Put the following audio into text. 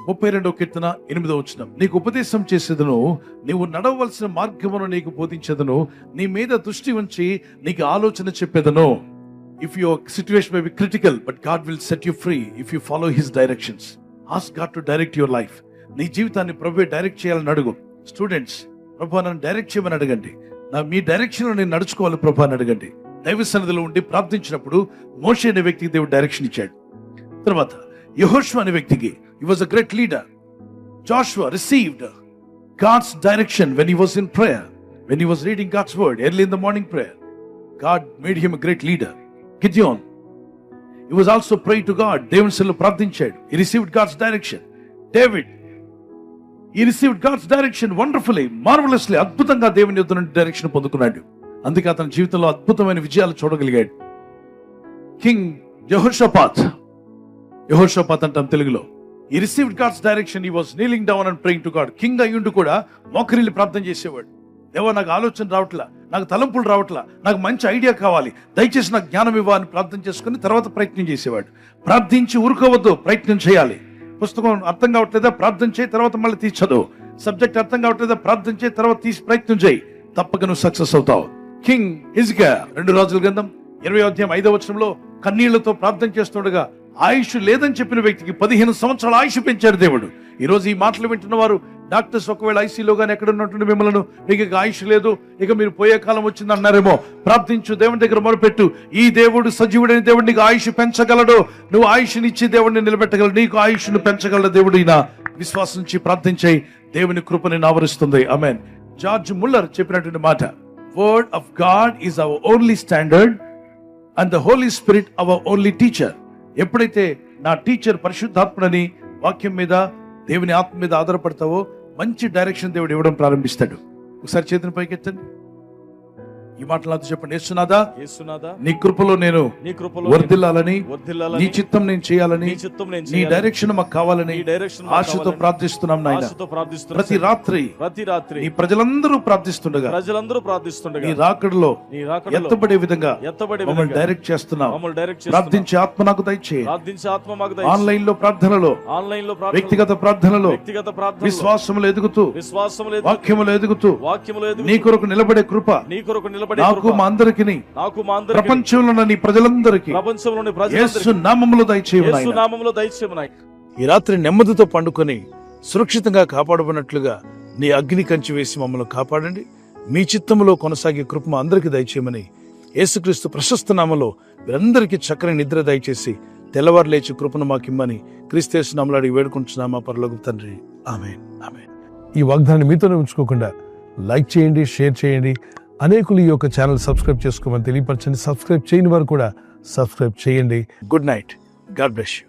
32వ కీర్తన 8వ వచనం, నీకు ఉపదేశం చేసేదను, నీవు నడవవలసిన మార్గమును నీకు బోధించేదను, నీ మీద దృష్టి ఉంచి నీకు ఆలోచన చెప్పేదను. If your situation may be critical, but God will set you free if you follow his directions. Ask God to direct your life. నీ జీవితాన్ని ప్రభువే డైరెక్ట్ చేయాలని అడుగు. స్టూడెంట్స్, ప్రభు నన్ను డైరెక్ట్ చేయమని అడగండి. మీ డైరెక్షన్ లో నేను నడుచుకోవాలి ప్రభు అని అడగండి. దైవ సన్నిధిలో ఉండి ప్రార్థించినప్పుడు మోషే అనే వ్యక్తికి దేవుడు డైరెక్షన్ ఇచ్చాడు. తర్వాత యెహోషువ అనే వ్యక్తికి, he was a great leader. Joshua received God's direction when he was in prayer, when he was reading God's word early in the morning prayer. God made him a great leader. Gideon, he was also praying to God. దేవుని సన్నిధిలో ప్రార్థించాడు. He received God's direction. David, he received God's direction wonderfully, marvelously. అద్భుతంగా దేవుని యొద్ద నుండి direction పొందుకున్నాడు. అందుకే అతని జీవితంలో అద్భుతమైన విజయాలు చూడగలిగాడు. కింగ్ యెహోషాపాత్ అంటాం తెలుగులో. He received God's direction. He was kneeling down and praying to God. King అయ్యుండి కూడా మోకరిల్లి ప్రార్థన చేసేవాడు. దేవా, నాకు ఆలోచన రావట్లా, నాకు తలంపులు రావట్లా, నాకు మంచి ఐడియా కావాలి, దయచేసి నాకు జ్ఞానం ఇవ్వాలని ప్రార్థన చేసుకుని తర్వాత ప్రయత్నం చేసేవాడు. ప్రార్థించి ఊరుకోవద్దు, ప్రయత్నం చేయాలి. పుస్తకం అర్థం కావట్లేదా, ప్రార్థన చేయి, తర్వాత మళ్ళీ తీసి చదువు. సబ్జెక్ట్ అర్థం కావట్లేదా, ప్రార్థన చేయి, తర్వాత తీసి ప్రయత్నం చేయి. తప్పక నువ్వు సక్సెస్ అవుతావు. కింగ్ హిజ్కియా 2 రాజుల గ్రంథం 20వ అధ్యాయం 5వ వచనంలో కన్నీళ్లతో ప్రార్థన చేస్తుండగా ఆయుష్ లేదని చెప్పిన వ్యక్తికి 15 సంవత్సరాల ఆయుష్ పెంచాడు దేవుడు. ఈ రోజు ఈ మాటలు వింటున్న వారు, డాక్టర్స్ ఒకవేళ ఐసీలో కానీ ఎక్కడ ఉన్నటువంటి మిమ్మల్ని, మీకు ఇక ఆయుష్ లేదు, ఇక మీరు పోయే కాలం వచ్చింది అన్నారేమో, ప్రార్థించు, దేవుని దగ్గర మొరపెట్టు. ఈ దేవుడు సజీవుడైన దేవుడు నీకు ఆయుష్ పెంచగలడు. నువ్వు ఆయుష్నిచ్చి దేవుడిని నిలబెట్టగలడు. నీకు ఆయుష్ను పెంచగలడు దేవుడు. ఈయన విశ్వాసం నుంచి ప్రార్థించాయి, దేవుని కృప నిన్ను ఆవరిస్తుంది. ఆమేన్. జార్జ్ ముల్లర్ చెప్పినటువంటి మాట, word of God is our only standard and the Holy Spirit our only teacher. ఎప్పుడైతే నా టీచర్ పరిశుద్ధాత్మని వాక్యం మీద, దేవుని ఆత్మ మీద ఆధారపడతావో మంచి డైరెక్షన్ దేవుడు ఇవ్వడం ప్రారంభిస్తాడు. ఒకసారి చేతిని పైకెత్తండి. ఈ మాటలు నాతో చెప్పండి. యేసునాథా, నీ కృపలో నేను వర్ధిల్లాలని, నీ చిత్తం నేను చేయాలని, నీ డైరెక్షన్ మాకు కావాలని ఆశతో ప్రార్థిస్తున్నాం నాయన. ప్రతి రాత్రి నీ ప్రజలందరూ ప్రార్థిస్తుండగా నీ రాకడలో ఎత్తబడే విధంగా మమ్మల్ని డైరెక్ట్ చేస్తున్నాం. ప్రార్థించే ఆత్మ నాకు దయచేయి. ఆన్లైన్ లో ప్రార్థనలో, వ్యక్తిగత ప్రార్థనలో, విశ్వాసములో ఎదుగుతూ, వాక్యములో ఎదుగుతూ, నీ కొరకు నిలబడే కృప నాకు మా అందరికీ, ప్రపంచంలో నీ ప్రజలందరికీ యేసు నామములో దయచేయమని. ఈ రాత్రి నెమ్మదితో పండుకొని సురక్షితంగా కాపాడబడినట్లుగా నీ అగ్ని కంచి వేసి మమ్మల్ని కాపాడండి. మీ చిత్తములో కొనసాగే కృప మా అందరికీ దయచేయమని యేసుక్రీస్తు ప్రశస్త నామములో వీరందరికీ చక్కని నిద్ర దయచేసి తెల్లవారు లేచి కృపను మాకిమ్మని క్రీస్తు యేసు నామములో అడిగి వేడుకుంటున్నామా పరలోకపు తండ్రి. ఆమేన్, ఆమేన్. ఈ వాగ్దానాన్ని మీతోనే ఉంచుకోకుండా లైక్ చేయండి, షేర్ చేయండి. అనేకులు ఈ యొక్క ఛానల్ సబ్స్క్రైబ్ చేసుకోమని తెలియపరచండి. సబ్స్క్రైబ్ చేయని వారు కూడా సబ్స్క్రైబ్ చేయండి. Good night. God bless you.